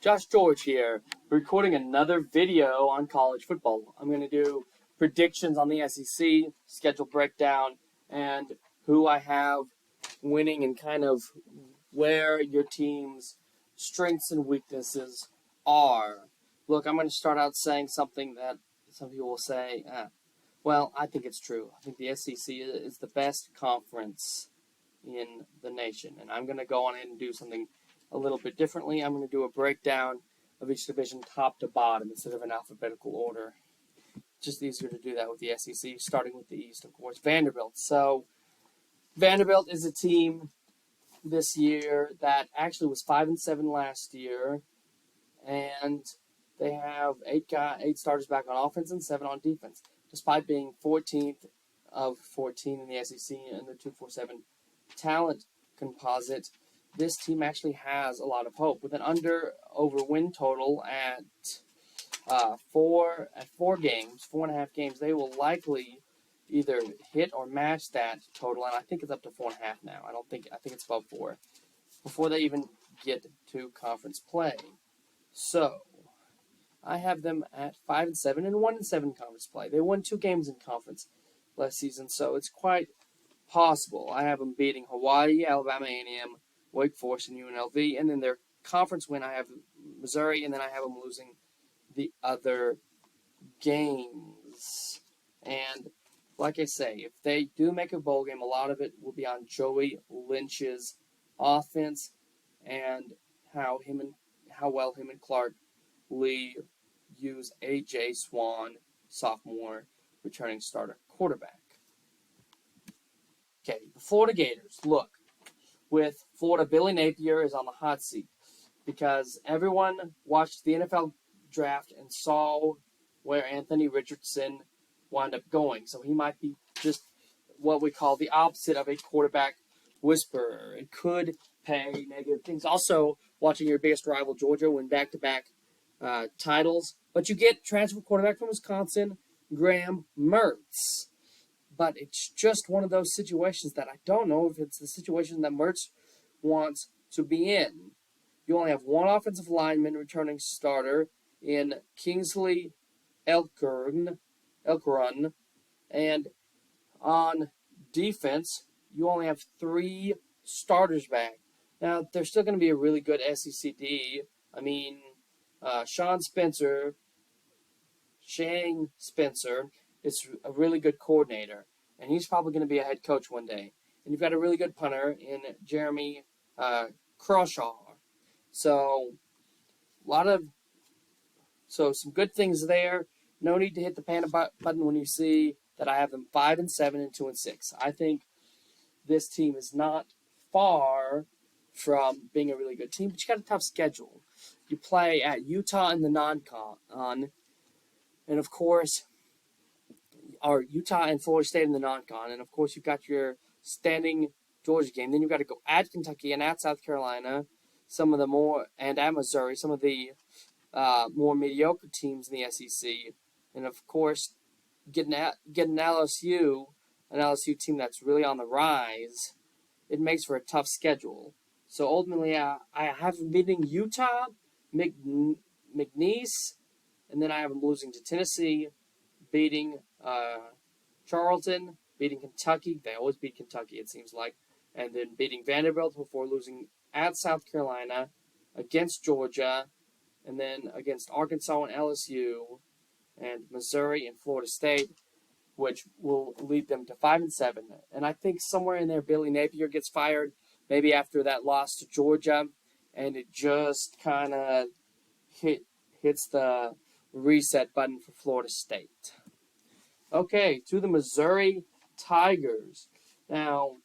Josh George here, recording another video on college football. I'm going to do predictions on the SEC, schedule breakdown, and who I have winning and kind of where your team's strengths and weaknesses are. Look, I'm going to start out saying something that some people will say, well, I think it's true. I think the SEC is the best conference in the nation, and I'm going to go on in and do something a little bit differently. I'm going to do a breakdown of each division top to bottom instead of an alphabetical order. Just easier to do that with the SEC, starting with the East, of course. Vanderbilt. So Vanderbilt is a team this year that actually was 5-7 last year, and they have eight starters back on offense and 7 on defense, despite being 14th of 14 in the SEC and the 247 talent composite. This team actually has a lot of hope with an over win total at 4.5 games. They will likely either hit or match that total, and I think it's up to 4.5 now. I think it's above 4 before they even get to conference play. So I have them at 5-7 and 1-7 conference play. They won 2 games in conference last season, so it's quite possible. I have them beating Hawaii, Alabama A&M, Wake Forest, and UNLV, and then their conference win, I have Missouri, and then I have them losing the other games. And like I say, if they do make a bowl game, a lot of it will be on Joey Lynch's offense and how well him and Clark Lee use A.J. Swan, sophomore, returning starter quarterback. Okay, the Florida Gators. Look, with Florida, Billy Napier is on the hot seat because everyone watched the NFL draft and saw where Anthony Richardson wound up going. So he might be just what we call the opposite of a quarterback whisperer. It could pay negative things. Also, watching your biggest rival, Georgia, win back-to-back titles. But you get transfer quarterback from Wisconsin, Graham Mertz. But it's just one of those situations that I don't know if it's the situation that Mertz wants to be in. You only have one offensive lineman returning starter in Kingsley Elkrun, and on defense, you only have 3 starters back. Now, they're still going to be a really good SEC D. I mean, Shane Spencer is a really good coordinator, and he's probably going to be a head coach one day. And you've got a really good punter in Jeremy Crawshaw. So some good things there. No need to hit the panic button when you see that I have them 5-7 and 2-6. I think this team is not far from being a really good team, but you got a tough schedule. You play at Utah in the non-con, and of course, or Utah and Florida State in the non-con, and of course you've got your standing Georgia game. Then you've got to go at Kentucky and at South Carolina, and at Missouri, some of the more mediocre teams in the SEC, and of course getting an LSU team that's really on the rise. It makes for a tough schedule. So ultimately, I have them beating Utah, McNeese, and then I have them losing to Tennessee, beating Charlton, beating Kentucky. They always beat Kentucky, it seems like. And then beating Vanderbilt before losing at South Carolina, against Georgia, and then against Arkansas and LSU, and Missouri and Florida State, which will lead them to 5-7. And I think somewhere in there, Billy Napier gets fired, maybe after that loss to Georgia, and it just kind of hits the reset button for Florida State. Okay, to the Missouri Tigers. Now,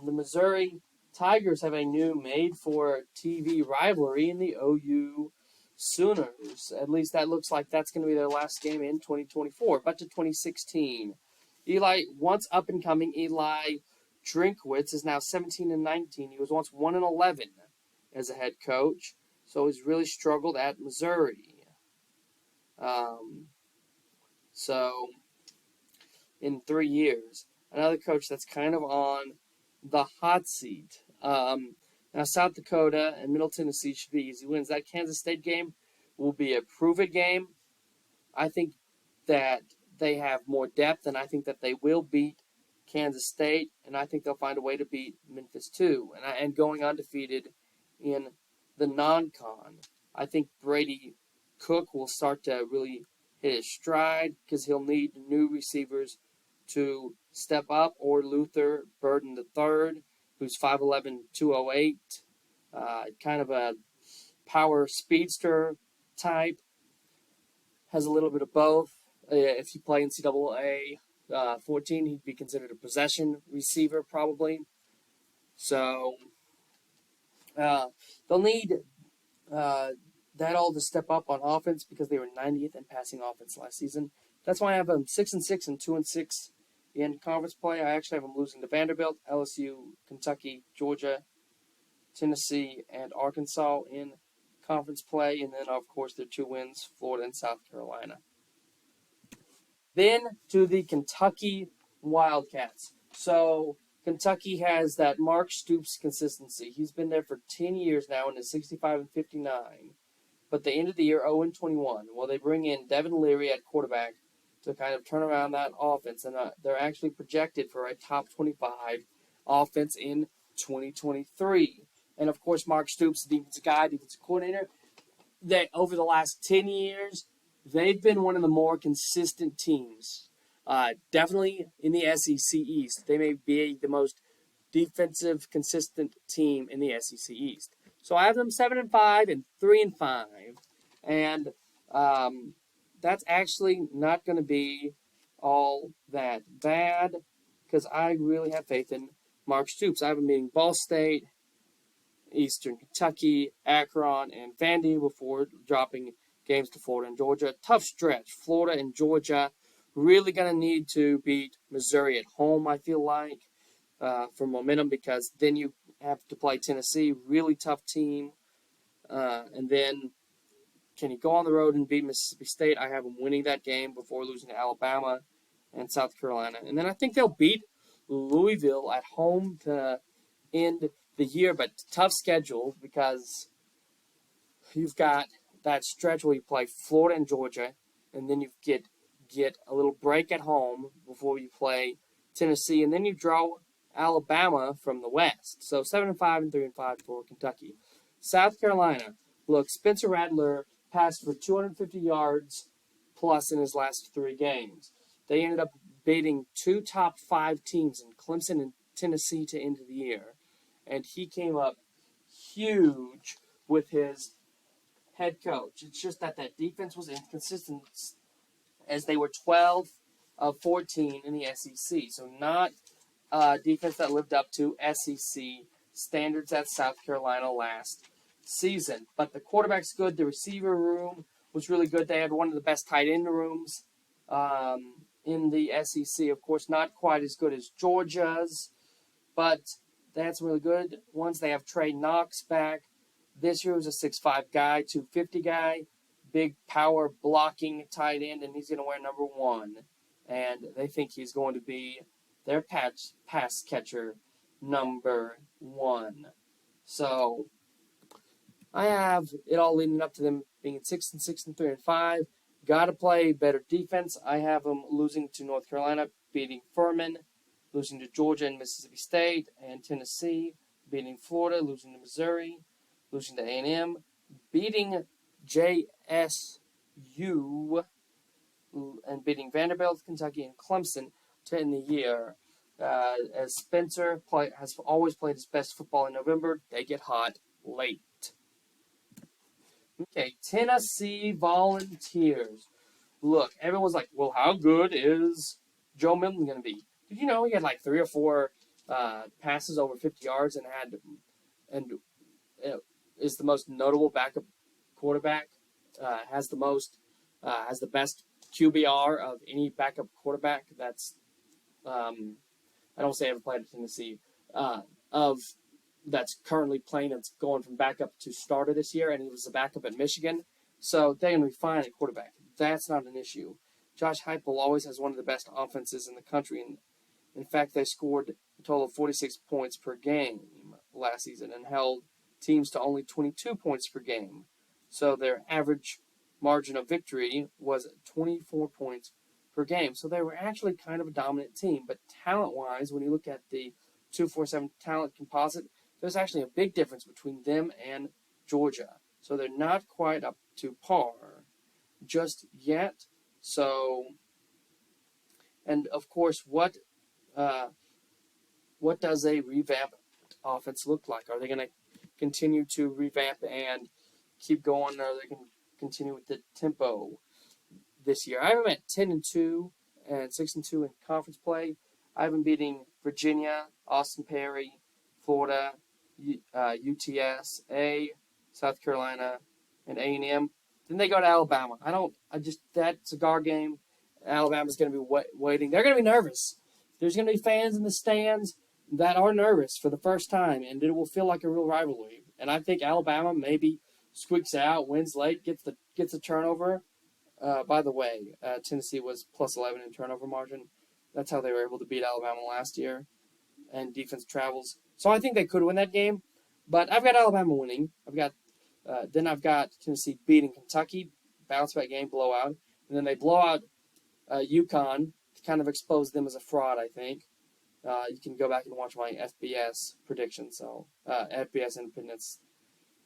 the Missouri Tigers have a new made-for-TV rivalry in the OU Sooners. At least that looks like that's going to be their last game in 2024, but to 2016. Once up-and-coming Eli Drinkwitz is now 17-19. He was once 1-11 as a head coach, so he's really struggled at Missouri. So, in 3 years, another coach that's kind of on the hot seat. Now, Now, South Dakota and Middle Tennessee should be easy wins. That Kansas State game will be a prove-it game. I think that they have more depth, and I think that they will beat Kansas State, and I think they'll find a way to beat Memphis too. And going undefeated in the non-con, I think Brady Cook will start to really hit his stride because he'll need new receivers to step up, or Luther Burden III, who's 5'11", 208, kind of a power speedster type, has a little bit of both. If you play NCAA 14, he'd be considered a possession receiver probably. So they'll need that all to step up on offense because they were 90th in passing offense last season. That's why I have them 6-6 and 2-6 in conference play. I actually have them losing to Vanderbilt, LSU, Kentucky, Georgia, Tennessee, and Arkansas in conference play. And then, of course, their 2 wins, Florida and South Carolina. Then to the Kentucky Wildcats. So Kentucky has that Mark Stoops consistency. He's been there for 10 years now and is 65-59. But they ended the year 0-21. Well, they bring in Devin Leary at quarterback to kind of turn around that offense. And they're actually projected for a top 25 offense in 2023. And, of course, Mark Stoops, the defensive guy, defensive coordinator, that over the last 10 years, they've been one of the more consistent teams. Definitely in the SEC East. They may be the most defensive, consistent team in the SEC East. So I have them 7-5 and 3-5. And that's actually not going to be all that bad because I really have faith in Mark Stoops. I have them beating Ball State, Eastern Kentucky, Akron, and Vandy before dropping games to Florida and Georgia. Tough stretch. Florida and Georgia really going to need to beat Missouri at home, I feel like, for momentum because then you have to play Tennessee, really tough team. And then can you go on the road and beat Mississippi State? I have them winning that game before losing to Alabama and South Carolina. And then I think they'll beat Louisville at home to end the year, but tough schedule because you've got that stretch where you play Florida and Georgia, and then you get a little break at home before you play Tennessee, and then you draw Alabama from the West. So 7-5 and 3-5 for Kentucky. South Carolina. Look, Spencer Rattler passed for 250 yards plus in his last 3 games. They ended up beating 2 top 5 teams in Clemson and Tennessee to end the year. And he came up huge with his head coach. It's just that defense was inconsistent as they were 12 of 14 in the SEC. So not a defense that lived up to SEC standards at South Carolina last season. But the quarterback's good. The receiver room was really good. They had one of the best tight end rooms in the SEC. Of course, not quite as good as Georgia's, but they had some really good ones. They have Trey Knox back. This year was a 6'5 guy, 250 guy, big power blocking tight end, and he's going to wear number 1. And they think he's going to be their pass catcher number 1. So I have it all leading up to them being 6-6 and 3-5. Got to play better defense. I have them losing to North Carolina, beating Furman, losing to Georgia and Mississippi State and Tennessee, beating Florida, losing to Missouri, losing to A&M, beating JSU, and beating Vanderbilt, Kentucky, and Clemson to end the year. As Spencer has always played his best football in November, they get hot late. Okay, Tennessee Volunteers. Look, everyone's like, well, how good is Joe Milton going to be? Did you know he had like 3 or 4 passes over 50 yards and is the most notable backup quarterback? Has the best QBR of any backup quarterback. That's I don't say ever played at Tennessee that's currently playing. That's going from backup to starter this year, and he was a backup at Michigan. So they're going to be fine at quarterback. That's not an issue. Josh Heupel always has one of the best offenses in the country, and in fact, they scored a total of 46 points per game last season and held teams to only 22 points per game. So their average margin of victory was 24 points per game. So they were actually kind of a dominant team. But talent-wise, when you look at the 247 talent composite, there's actually a big difference between them and Georgia. So they're not quite up to par just yet. So, and of course, what does a revamped offense look like? Are they going to continue to revamp and keep going, or are they going to continue with the tempo this year? I have them at 10-2 and 6-2 in conference play. I have them beating Virginia, Austin Perry, Florida, UTSA, South Carolina, and A&M. Then they go to Alabama. That cigar game, Alabama's going to be waiting. They're going to be nervous. There's going to be fans in the stands that are nervous for the first time, and it will feel like a real rivalry. And I think Alabama maybe squeaks out, wins late, gets a turnover. By the way, Tennessee was plus 11 in turnover margin. That's how they were able to beat Alabama last year. And defense travels. So I think they could win that game. But I've got Alabama winning. Then I've got Tennessee beating Kentucky, bounce back game, blowout. And then they blow out UConn to kind of expose them as a fraud, I think. You can go back and watch my FBS predictions, so FBS Independence.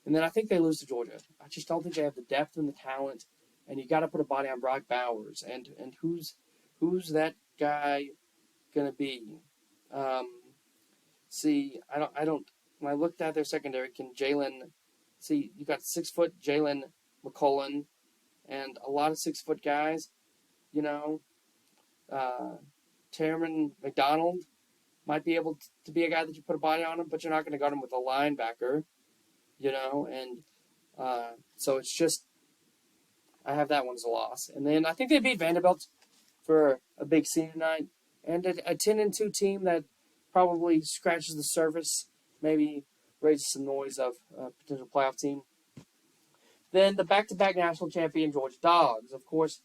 And then I think they lose to Georgia. I just don't think they have the depth and the talent, and you got to put a body on Brock Bowers. And who's that guy gonna be? I don't. When I looked at their secondary, you got 6-foot Jalen McCullen, and a lot of 6-foot guys. Terman McDonald might be able to be a guy that you put a body on him, but you're not going to guard him with a linebacker, so it's just, I have that one as a loss. And then I think they beat Vanderbilt for a big senior night, and a 10-2 team that probably scratches the surface, maybe raises some noise of a potential playoff team. Then the back-to-back national champion Georgia Dogs, of course,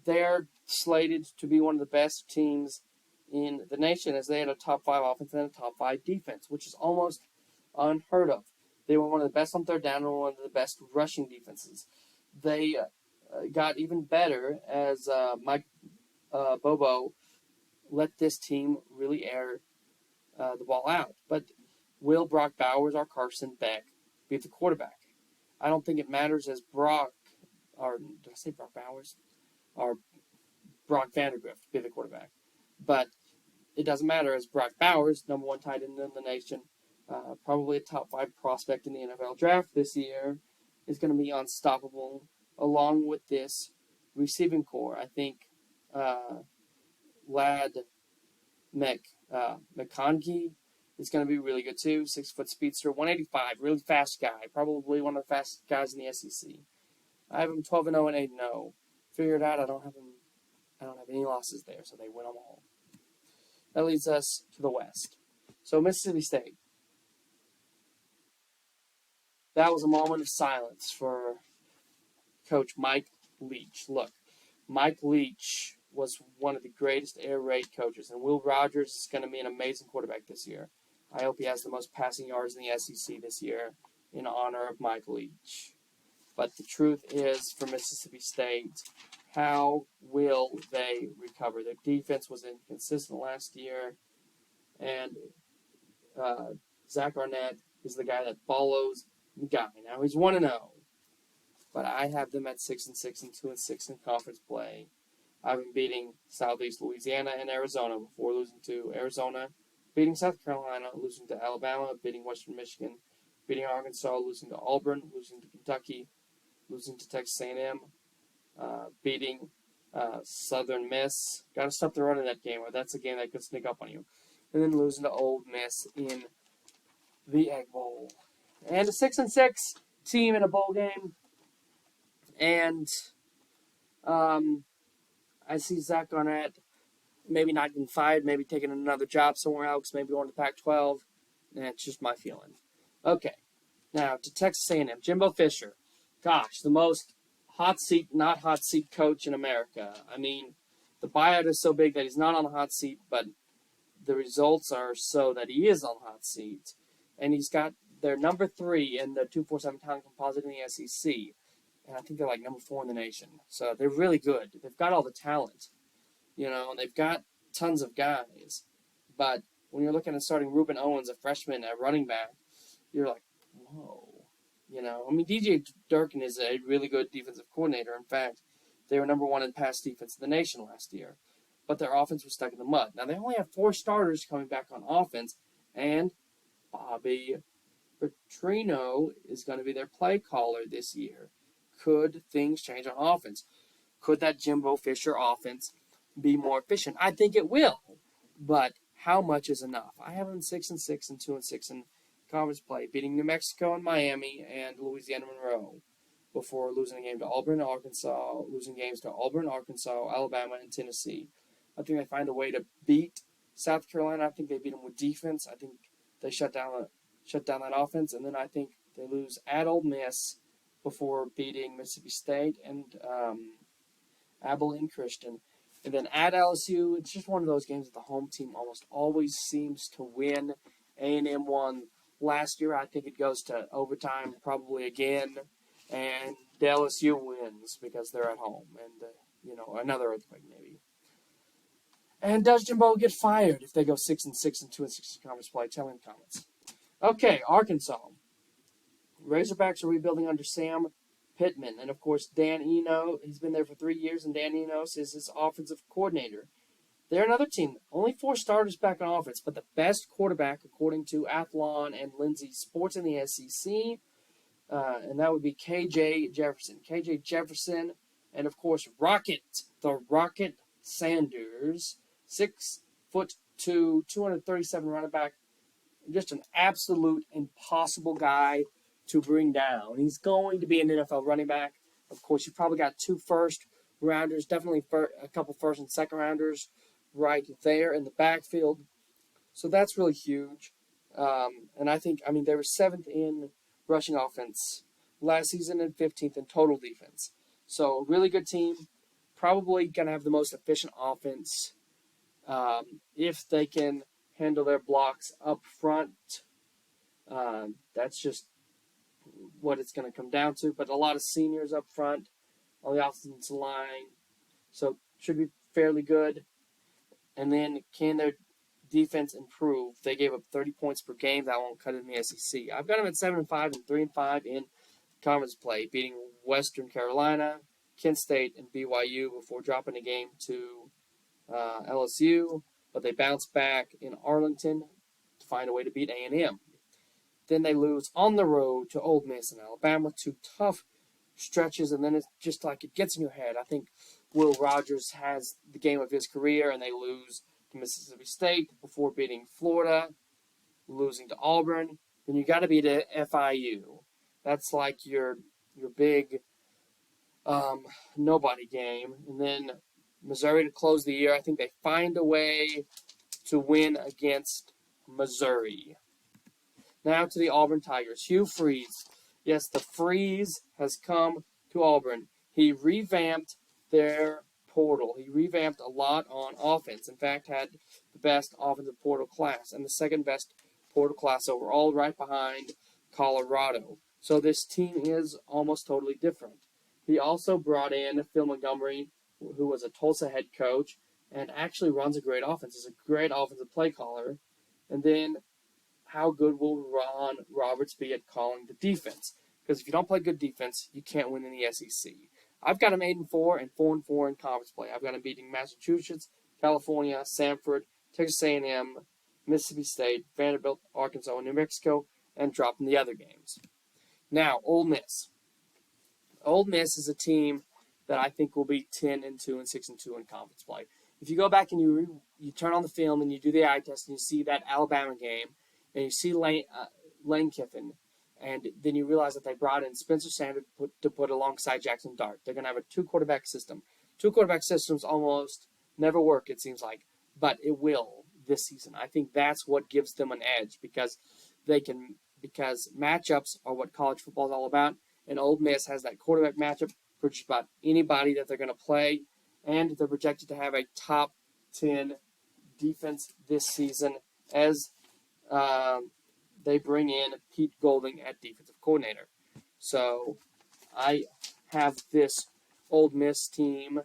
they're slated to be one of the best teams in the nation, as they had a top 5 offense and a top 5 defense, which is almost unheard of. They were one of the best on third down and one of the best rushing defenses. They got even better as Mike Bobo let this team really air the ball out. But will Brock Bowers or Carson Beck be the quarterback? I don't think it matters as did I say Brock Bowers? Or Brock Vanderbilt be the quarterback. But it doesn't matter, as Brock Bowers, number 1 tight end in the nation, probably a top 5 prospect in the NFL draft this year, is going to be unstoppable along with this receiving core. I think Lad McConkey is going to be really good too. 6-foot speedster, 185, really fast guy, probably one of the fastest guys in the SEC. I have him 12-0 and 8-0. Figured out I don't have any losses there, so they win them all. That leads us to the West. So Mississippi State. That was a moment of silence for Coach Mike Leach. Look, Mike Leach was one of the greatest air raid coaches, and Will Rogers is going to be an amazing quarterback this year. I hope he has the most passing yards in the SEC this year in honor of Mike Leach. But the truth is, for Mississippi State, how will they recover? Their defense was inconsistent last year, and Zach Arnett is the guy that follows the guy. Now, he's 1-0, but I have them at 6-6 and 2-6 in conference play. I've been beating Southeast Louisiana and Arizona before losing to Arizona, beating South Carolina, losing to Alabama, beating Western Michigan, beating Arkansas, losing to Auburn, losing to Kentucky, losing to Texas A&M, beating Southern Miss. Got to stop the run in that game, or that's a game that could sneak up on you. And then losing to Ole Miss in the Egg Bowl. And a 6-6 team in a bowl game. And I see Zach Arnett maybe not getting fired, maybe taking another job somewhere else, maybe going to Pac-12. That's just my feeling. Okay, now to Texas A&M. Jimbo Fisher. Gosh, the most hot seat, not hot seat coach in America. I mean, the buyout is so big that he's not on the hot seat, but the results are so that he is on the hot seat. and they're number 3 in the 247 talent composite in the SEC, and I think they're like number 4 in the nation. So they're really good. They've got all the talent, and they've got tons of guys. But when you're looking at starting Reuben Owens, a freshman at running back, you're like, whoa. DJ Durkin is a really good defensive coordinator. In fact, they were number 1 in pass defense in the nation last year. But their offense was stuck in the mud. Now, they only have 4 starters coming back on offense, and Bobby Petrino is going to be their play caller this year. Could things change on offense? Could that Jimbo Fisher offense be more efficient? I think it will, but how much is enough? I have them 6-6 and 2-6 in conference play, beating New Mexico and Miami and Louisiana Monroe before losing a game to Auburn, Arkansas, losing games to Auburn, Arkansas, Alabama, and Tennessee. I think they find a way to beat South Carolina. I think they beat them with defense. I think they shut down that offense, and then I think they lose at Ole Miss before beating Mississippi State and Abilene Christian. And then at LSU, it's just one of those games that the home team almost always seems to win. A&M won last year. I think it goes to overtime probably again. And the LSU wins because they're at home. And, another earthquake maybe. And does Jimbo get fired if they go 6-6 and 2-6 in conference play? Tell me in the comments. Okay, Arkansas. Razorbacks are rebuilding under Sam Pittman. And, of course, Dan Eno, he's been there for 3 years, and Dan Enos is his offensive coordinator. They're another team. Only 4 starters back on offense, but the best quarterback, according to Athlon and Lindsay Sports in the SEC, and that would be K.J. Jefferson. K.J. Jefferson, and, of course, the Rocket Sanders, 6'2", 237 running back, just an absolute impossible guy to bring down. He's going to be an NFL running back. Of course, you probably got 2 first-rounders, definitely a couple first- and second-rounders right there in the backfield. So that's really huge. And I think, they were 7th in rushing offense last season and 15th in total defense. So a really good team. Probably going to have the most efficient offense if they can handle their blocks up front. That's just what it's going to come down to. But a lot of seniors up front on the offensive line. So should be fairly good. And then can their defense improve? They gave up 30 points per game. That won't cut it in the SEC. I've got them at 7-5 and 3-5 in conference play, beating Western Carolina, Kent State, and BYU before dropping a game to LSU. But they bounced back in Arlington to find a way to beat A&M. Then they lose on the road to Ole Miss and Alabama, 2 tough stretches, and then it's just like it gets in your head. I think Will Rogers has the game of his career, and they lose to Mississippi State before beating Florida, losing to Auburn. Then you got to beat FIU. That's like your big nobody game. And then Missouri to close the year. I think they find a way to win against Missouri. Now to the Auburn Tigers. Hugh Freeze. Yes, the Freeze has come to Auburn. He revamped their portal. He revamped a lot on offense. In fact, had the best offensive portal class and the second best portal class overall, right behind Colorado. So this team is almost totally different. He also brought in Phil Montgomery, who was a Tulsa head coach, and actually runs a great offense. He's a great offensive play caller. And then how good will Ron Roberts be at calling the defense? Because if you don't play good defense, you can't win in the SEC. I've got them 8-4 and 4-4 in conference play. I've got them beating Massachusetts, California, Samford, Texas A&M, Mississippi State, Vanderbilt, Arkansas, and New Mexico, and dropping the other games. Now, Ole Miss. Ole Miss is a team that I think will be 10-2 and 6-2 in conference play. If you go back and you turn on the film and you do the eye test and you see that Alabama game and you see Lane Kiffin, and then you realize that they brought in Spencer Sanders to put alongside Jackson Dart. They're going to have a 2-quarterback system. 2-quarterback systems almost never work, it seems like, but it will this season. I think that's what gives them an edge because matchups are what college football is all about, and Ole Miss has that quarterback matchup for just about anybody that they're going to play, and they're projected to have a top 10 defense this season as they bring in Pete Golding at defensive coordinator. So I have this Ole Miss team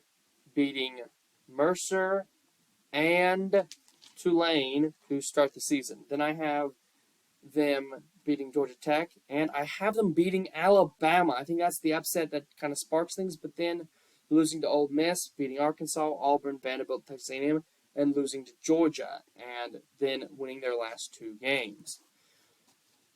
beating Mercer and Tulane, who start the season. Then I have them beating Georgia Tech, and I have them beating Alabama. I think that's the upset that kind of sparks things, but then losing to Ole Miss, beating Arkansas, Auburn, Vanderbilt, Texas A&M, and losing to Georgia, and then winning their last 2 games.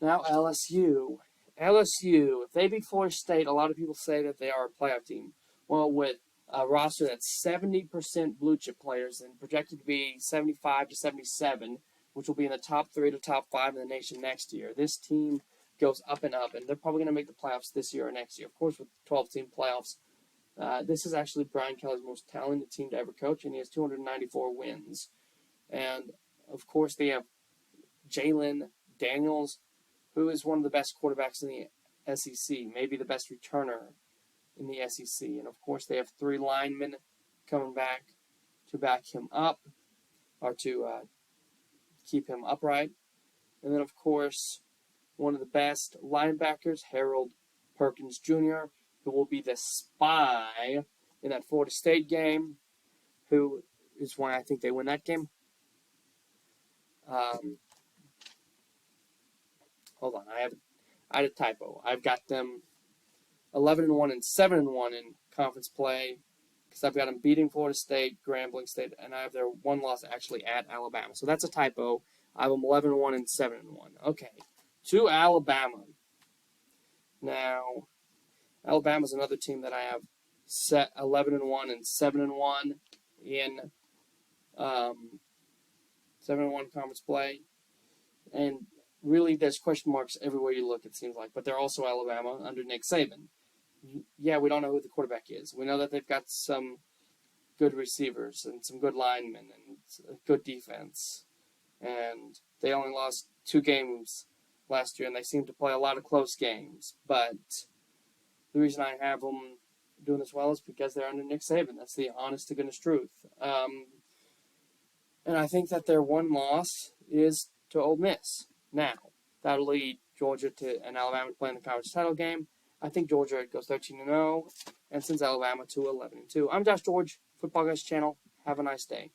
Now LSU. LSU, if they beat Florida State, a lot of people say that they are a playoff team. Well, with a roster that's 70% blue chip players and projected to be 75 to 77, which will be in the top 3 to top 5 in the nation next year, this team goes up and up, and they're probably going to make the playoffs this year or next year. Of course, with 12-team playoffs, this is actually Brian Kelly's most talented team to ever coach, and he has 294 wins. And, of course, they have Jalen Daniels, who is one of the best quarterbacks in the SEC, maybe the best returner in the SEC. And, of course, they have 3 linemen coming back to back him up, or to keep him upright. And then, of course, one of the best linebackers, Harold Perkins Jr., who will be the spy in that Florida State game, who is why I think they win that game. Hold on, I had a typo. I've got them 11-1 and 7-1 in conference play, because I've got them beating Florida State, Grambling State, and I have their 1 loss actually at Alabama. So that's a typo. I have them 11-1 and 7-1. Okay, to Alabama. Now, Alabama's another team that I have set 11-1 and 7-1 in 7-1 conference play, and really, there's question marks everywhere you look, it seems like. But they're also Alabama under Nick Saban. Yeah, we don't know who the quarterback is. We know that they've got some good receivers and some good linemen and a good defense. And they only lost 2 games last year, and they seem to play a lot of close games. But the reason I have them doing this well is because they're under Nick Saban. That's the honest-to-goodness truth. And I think that their 1 loss is to Ole Miss. Now, that'll lead Georgia and Alabama to play in the conference title game. I think Georgia goes 13-0 and sends Alabama to 11-2. I'm Josh George, Football Guys Channel. Have a nice day.